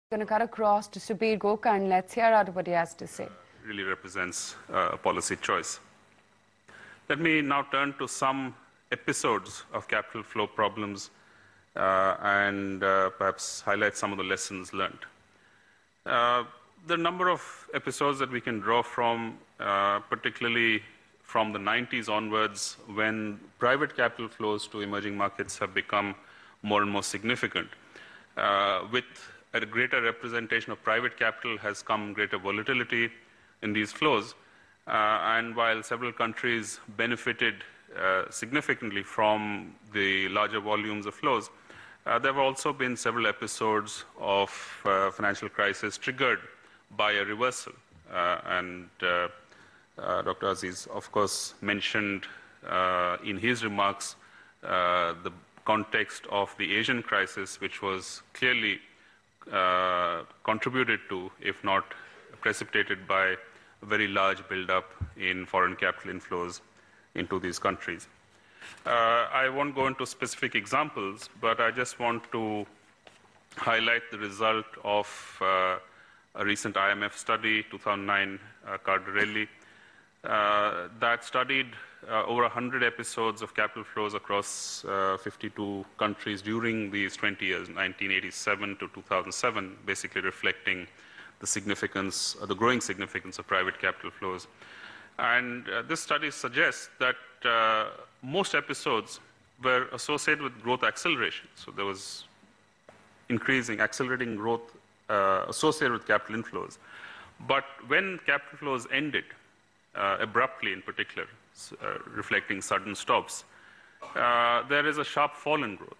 Going to cut across to Subir Goka and let's hear out what he has to say. Really represents a policy choice. Let me now turn to some episodes of capital flow problems and perhaps highlight some of the lessons learned. The number of episodes that we can draw from, particularly from the 90s onwards, when private capital flows to emerging markets have become more and more significant. With a greater representation of private capital has come greater volatility in these flows. And while several countries benefited significantly from the larger volumes of flows, there have also been several episodes of financial crisis triggered by a reversal. Dr. Aziz, of course, mentioned in his remarks the context of the Asian crisis, which was clearly contributed to, if not precipitated by a very large build-up in foreign capital inflows into these countries. I won't go into specific examples, but I just want to highlight the result of a recent IMF study, 2009 Cardarelli, that studied over 100 episodes of capital flows across 52 countries during these 20 years, 1987 to 2007, basically reflecting the significance, the growing significance of private capital flows. And this study suggests that most episodes were associated with growth acceleration. So there was accelerating growth associated with capital inflows. But when capital flows ended, abruptly in particular, reflecting sudden stops, there is a sharp fall in growth.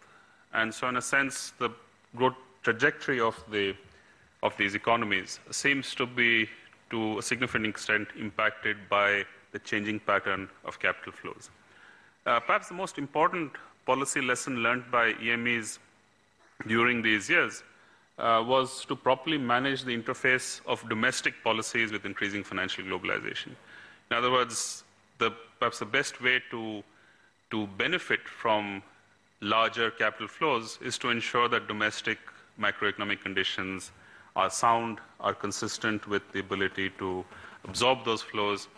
And so in a sense, the growth trajectory of these economies seems to be, to a significant extent, impacted by the changing pattern of capital flows. Perhaps the most important policy lesson learned by EMEs during these years was to properly manage the interface of domestic policies with increasing financial globalization. In other words, perhaps the best way to benefit from larger capital flows is to ensure that domestic macroeconomic conditions are sound, are consistent with the ability to absorb those flows,